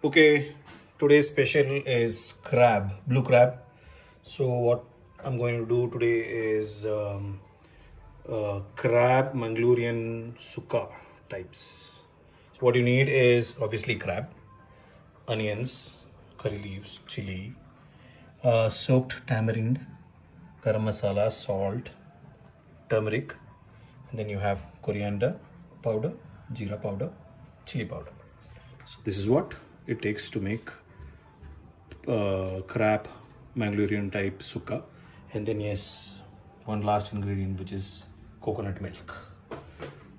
Okay, today's special is crab, blue crab. So what I'm going to do today is crab Mangalorian Sukka types. So what you need is obviously crab, onions, curry leaves, chili, soaked tamarind, garam masala, salt, turmeric, and then you have coriander powder, jeera powder, chili powder. So this is what it takes to make crab Mangalorian type sukka. And then yes, one last ingredient, which is coconut milk.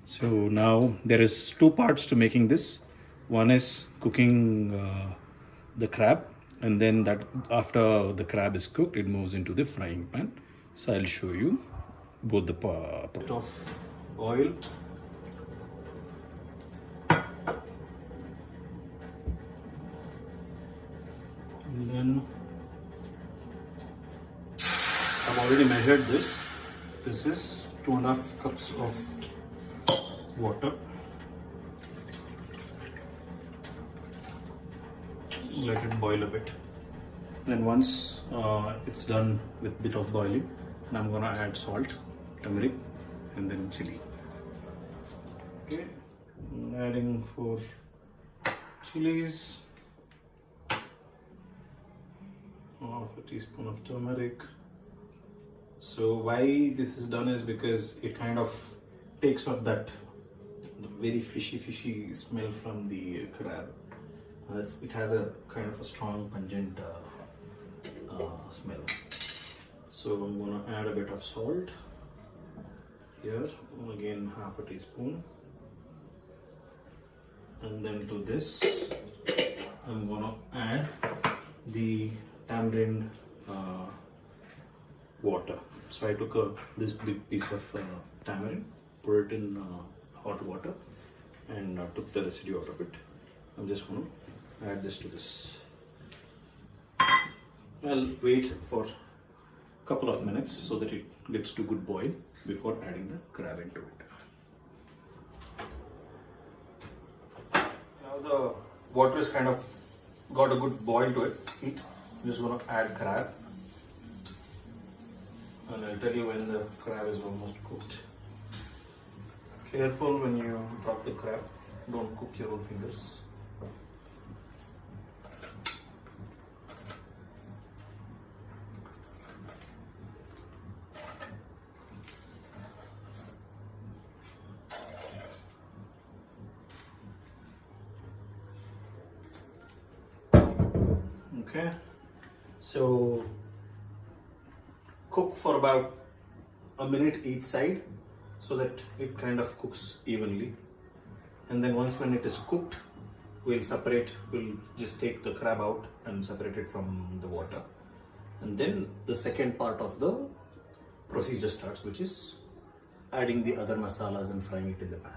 So now there is two parts to making this. One is cooking the crab, and then that after the crab is cooked, it moves into the frying pan. So I'll show you both the part of oil. And then I've already measured this. This is 2.5 cups of water. Let it boil a bit. Then once it's done with bit of boiling, I'm gonna add salt, turmeric, and then chili. Okay, I'm adding 4 chilies, half a teaspoon of turmeric. So why this is done is because it kind of takes off that very fishy smell from the crab. It has a kind of a strong pungent smell. So I'm gonna add a bit of salt here, again half a teaspoon, and then to this I'm gonna add the tamarind water. So I took this big piece of tamarind, put it in hot water, and took the residue out of it. I'm just going to add this to this. I'll wait for a couple of minutes so that it gets to good boil before adding the crab into it. Now the water is kind of got a good boil to it. I'm just going to add crab. And I'll tell you when the crab is almost cooked. Careful when you drop the crab, don't cook your own fingers. Okay, so cook for about a minute each side so that it kind of cooks evenly. And then once when it is cooked, we'll just take the crab out and separate it from the water. And then the second part of the procedure starts, which is adding the other masalas and frying it in the pan.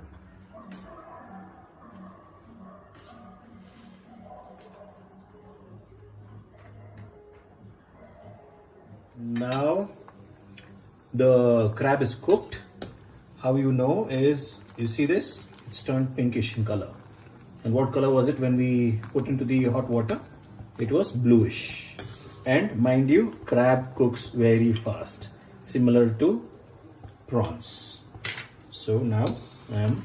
Now the crab is cooked. How you know is, you see this, it's turned pinkish in color. And what color was it when we put into the hot water? It was bluish. And mind you, crab cooks very fast, similar to prawns. So now I am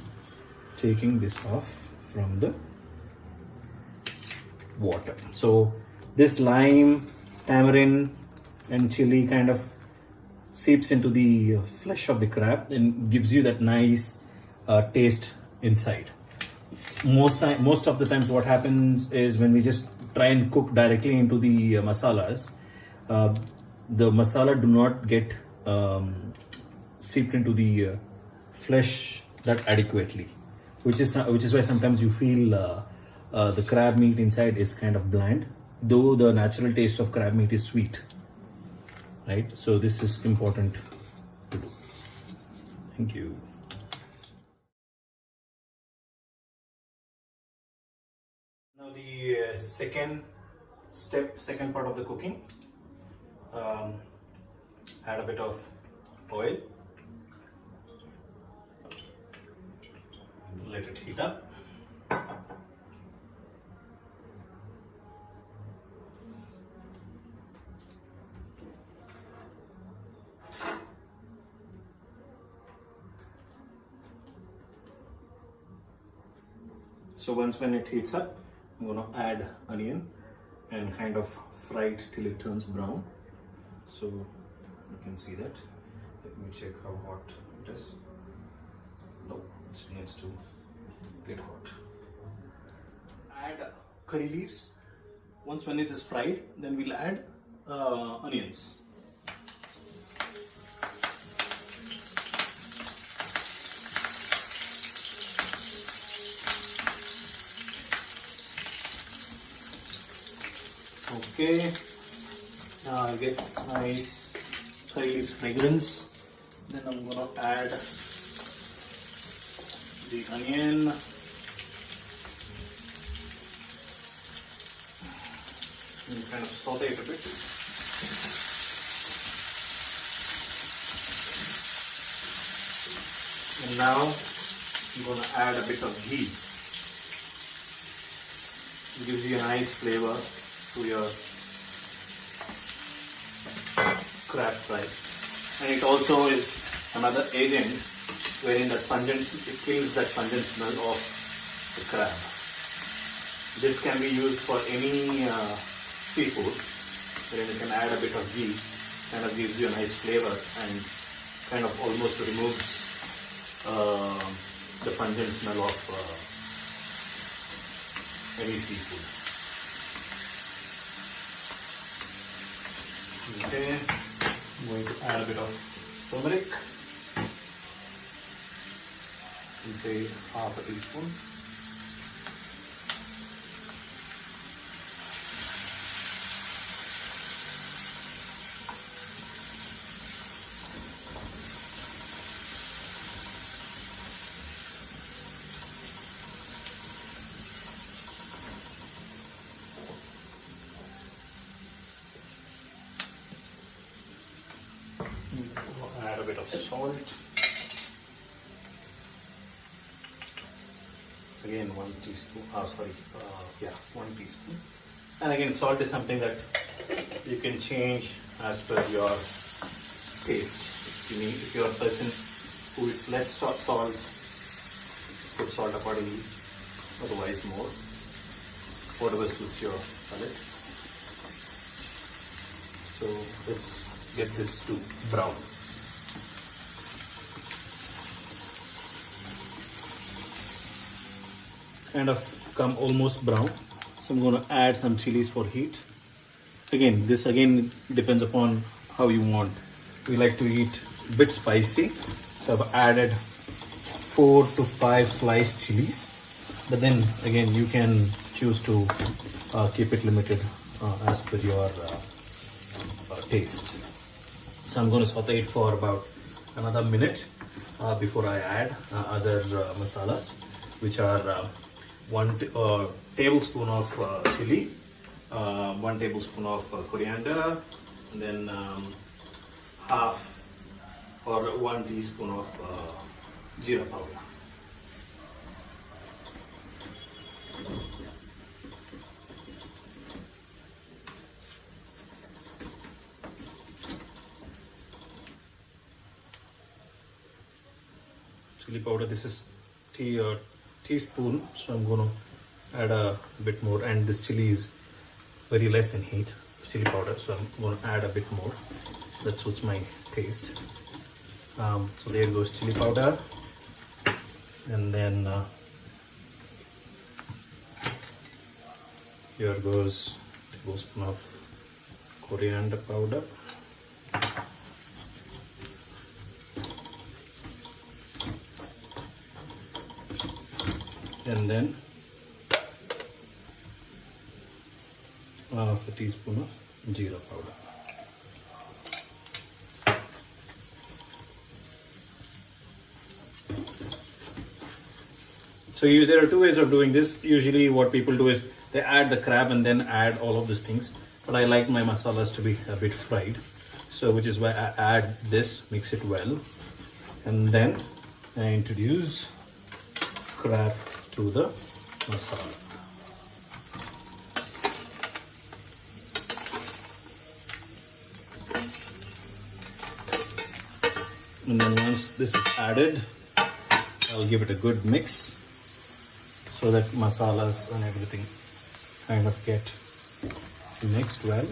taking this off from the water. So this lime, tamarind, and chili kind of seeps into the flesh of the crab and gives you that nice taste inside. Most of the times what happens is when we just try and cook directly into the masalas, the masala do not get seeped into the flesh that adequately, which is why sometimes you feel the crab meat inside is kind of bland, though the natural taste of crab meat is sweet. Right, so this is important to do. Thank you. Now the second part of the cooking, add a bit of oil, let it heat up. So once when it heats up, I'm gonna add onion and kind of fry it till it turns brown. So you can see that. Let me check how hot it is. No, it still needs to get hot. Add curry leaves. Once when it is fried, then we'll add onions. Okay, now I get nice curry leaves fragrance. Then I'm gonna add the onion. And kind of saute it a bit. And now I'm going to add a bit of ghee. It gives you a nice flavor to your crab fry. And it also is another agent wherein that pungent, it kills that pungent smell of the crab. This can be used for any seafood, wherein you can add a bit of ghee, kind of gives you a nice flavor and kind of almost removes the pungent smell of any seafood. Okay, I'm going to add a bit of turmeric. And say half a teaspoon. Add a bit of salt. Again 1 teaspoon, 1 teaspoon. And again, salt is something that you can change as per your taste. If you're a person who eats less salt, put salt accordingly, otherwise more, whatever suits your palate. So let's get this to brown. Kind of come almost brown, so I'm going to add some chilies for heat. Again, this depends upon how you want. We like to eat a bit spicy, so I've added 4 to 5 sliced chilies, but then again you can choose to keep it limited as per your taste. So I'm going to saute it for about another minute before I add other masalas, which are 1 tablespoon of chili, 1 tablespoon of coriander, and then half or 1 teaspoon of jeera powder. Chili powder, this is teaspoon, so I'm going to add a bit more, and this chili is very less in heat, chili powder, so I'm going to add a bit more. That suits my taste. So there goes chili powder, and then here goes a tablespoon of coriander powder. And then half a teaspoon of jeera powder. So there are 2 ways of doing this. Usually what people do is they add the crab and then add all of these things. But I like my masalas to be a bit fried. So which is why I add this, mix it well. And then I introduce crab to the masala. And then once this is added, I'll give it a good mix. so that masalas and everything kind of get mixed well.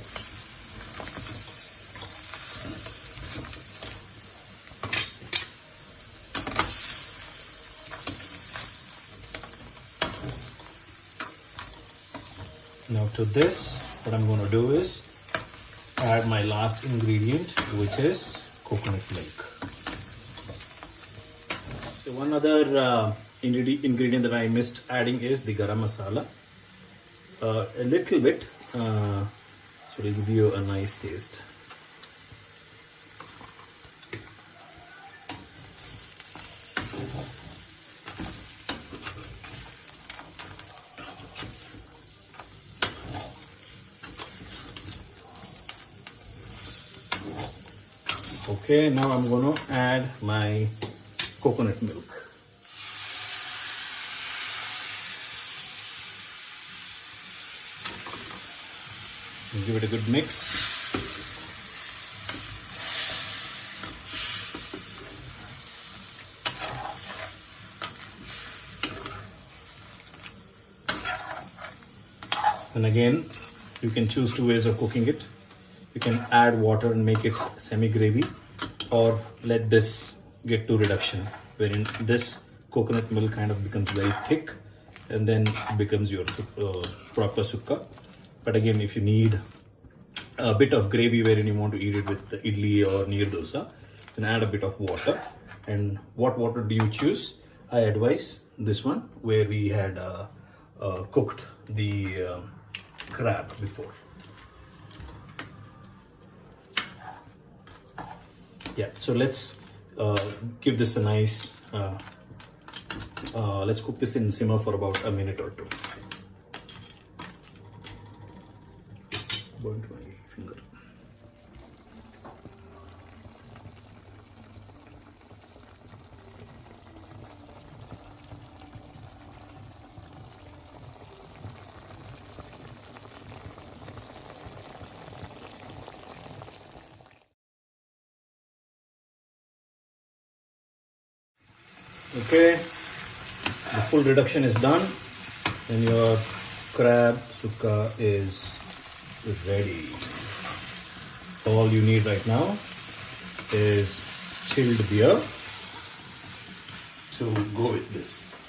Now to this, what I'm going to do is add my last ingredient, which is coconut milk. So one other ingredient that I missed adding is the garam masala. A little bit, so it'll give you a nice taste. Okay, now I'm going to add my coconut milk. Give it a good mix. And again, you can choose two ways of cooking it. You can add water and make it semi-gravy, or let this get to reduction, wherein this coconut milk kind of becomes very thick and then becomes your proper sukka. But again, if you need a bit of gravy wherein you want to eat it with the idli or neer dosa, then add a bit of water. And what water do you choose? I advise this one, where we had cooked the crab before. Yeah, so let's give this a nice, let's cook this in simmer for about a minute or two. Burnt my finger. Okay, the full reduction is done and your crab sukka is ready. All you need right now is chilled beer to go with this.